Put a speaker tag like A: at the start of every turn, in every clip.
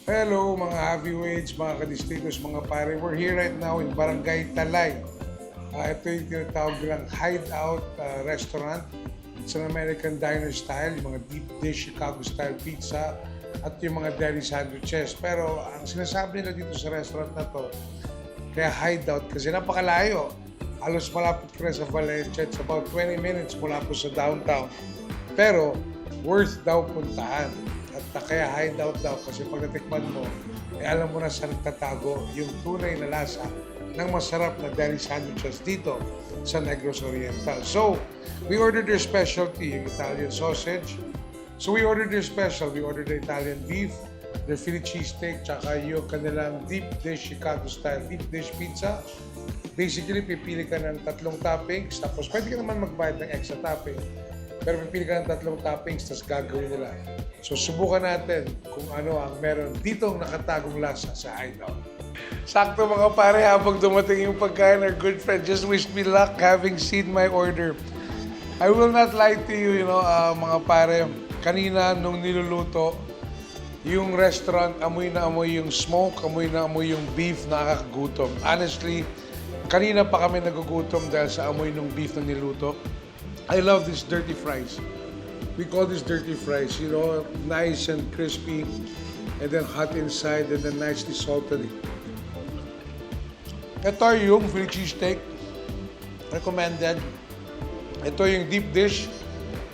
A: Hello mga heavyweights, mga kadistinguished, mga pare. We're here right now in Barangay Talay. Ito yung tinatawag nilang hideout restaurant. It's an American diner style, yung mga deep dish Chicago style pizza at yung mga deli sandwiches. Pero ang sinasabi nila dito sa restaurant na to, kaya hideout kasi napakalayo. Halos malapit ka na sa Valencia. It's about 20 minutes mula po sa downtown. Pero worth daw puntahan. At kaya hideout daw kasi pag natikman mo, alam mo na saan nagtatago yung tunay na lasa ng masarap na deli sandwiches dito sa Negros Oriental. So, we ordered their specialty, yung Italian sausage. So, we ordered their special. We ordered the Italian beef, their Philly cheesesteak, tsaka yung kanilang deep dish Chicago style deep dish pizza. Basically, pipili ka ng 3 toppings, tapos pwede ka naman magbayad ng extra topping. Pero pipili ka ng 3 toppings, tapos gagawin nila. So, subukan natin kung ano ang meron ditong nakatagong lasa sa hideout. Sakto mga pare, habang dumating yung pagkain, our good friend just wished me luck having seen my order. I will not lie to you, mga pare, kanina nung niluluto, yung restaurant, amoy na amoy yung smoke, amoy na amoy yung beef, nakakagutom. Honestly, kanina pa kami nagugutom dahil sa amoy ng beef na niluto. I love these dirty fries. We call this dirty fries, nice and crispy, and then hot inside, and then nicely salted. Ito yung Philly cheesesteak, recommended. Ito yung deep dish.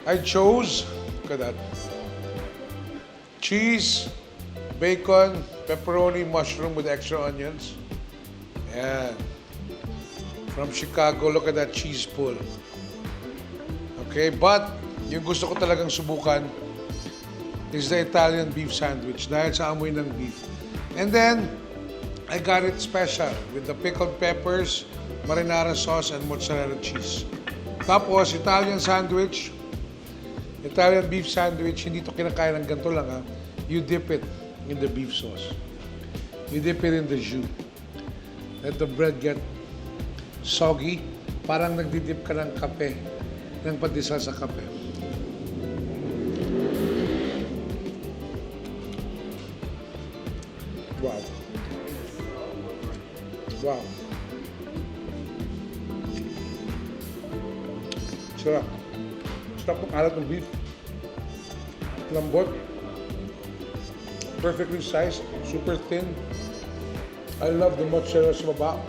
A: I chose, look at that, cheese, bacon, pepperoni, mushroom with extra onions. Yan. From Chicago, look at that cheese pull. Okay, but yung gusto ko talagang subukan is the Italian beef sandwich dahil sa amoy ng beef. And then, I got it special with the pickled peppers, marinara sauce, and mozzarella cheese. Tapos, Italian sandwich, Italian beef sandwich, hindi to kinakain ng ganito lang ha. You dip it in the beef sauce. You dip it in the jus. Let the bread get soggy, parang nagdidip ka ng kape, ng pandesal sa kape. Wow. Wow. Sarap. Sarap ng alat ng beef. Lambot. Perfectly sized. Super thin. I love the mozzarella sa baba.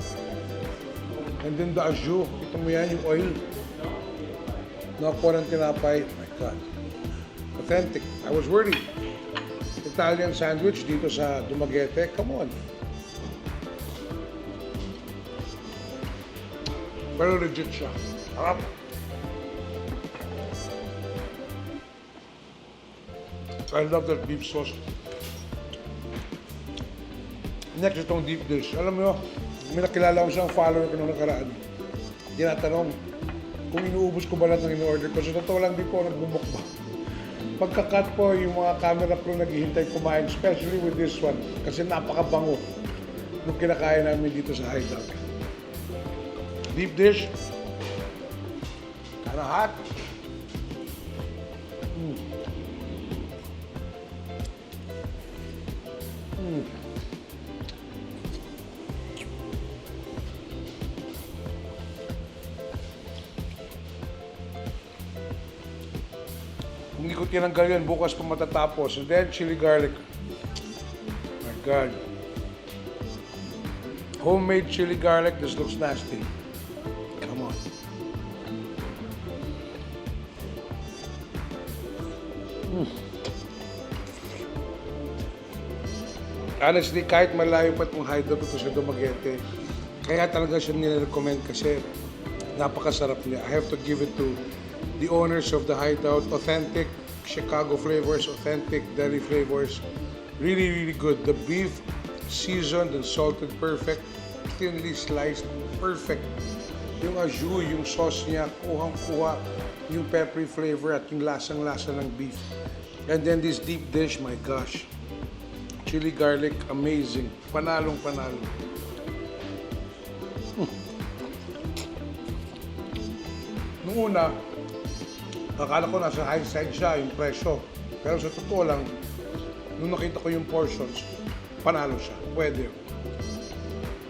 A: And then the au jus. Ito mo yan, yung oil. Nakakuha ng tinapay. Oh my God. Authentic. I was worried. Italian sandwich dito sa Dumaguete. Come on. Pero legit siya. Harap. I love that beef sauce. Next, itong deep dish. Alam mo, may nakilala ko siyang follower ko nung nakaraan. Tinatanong kung inuubos ko ba lahat ng in-order ko. So, totoo lang di po nagbubukbang. Pagka-cut po, yung mga camera crew naghihintay kumain, especially with this one, kasi napakabango nung kinakain namin dito sa hideout. Deep dish, kinda hot. Kung hindi ko tinanggal yan, bukas pa matatapos. And then, chili garlic. My God. Homemade chili garlic. This looks nasty. Come on. Honestly, kahit malayo pa itong hideout ito sa Dumaguete, kaya talaga siya nire-recommend kasi napakasarap niya. I have to give it to the owners of the hideout. Authentic Chicago flavors, authentic deli flavors. Really, really good. The beef, seasoned and salted perfect. Thinly sliced, perfect. Yung au jus, yung sauce niya, kuhang-kuha yung peppery flavor at yung lasang-lasa ng beef. And then this deep dish, my gosh. Chili garlic, amazing. Panalong panalo. Nung una, akala ko nasa high side siya, yung presyo. Pero sa totoo lang, nung nakita ko yung portions, panalo siya. Pwede.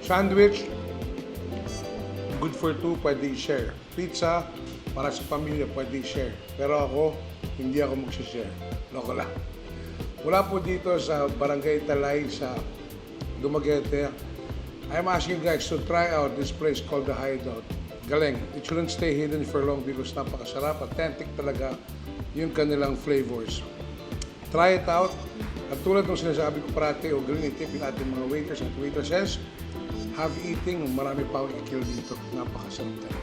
A: Sandwich, good for two, pwede i-share. Pizza, para sa pamilya, pwede i-share. Pero ako, hindi ako mag-share. Loko lang. Wala po dito sa Barangay Talay sa Dumaguete. I'm asking you guys to try out this place called The Hideout. Galing. It shouldn't stay hidden for long because napakasarap. Authentic talaga yung kanilang flavors. Try it out. At tulad ng sinasabi ko parati, o galing itipin ating mga waiters at waitresses, have eating, marami pa akong ikil dito. Napakasarap talaga.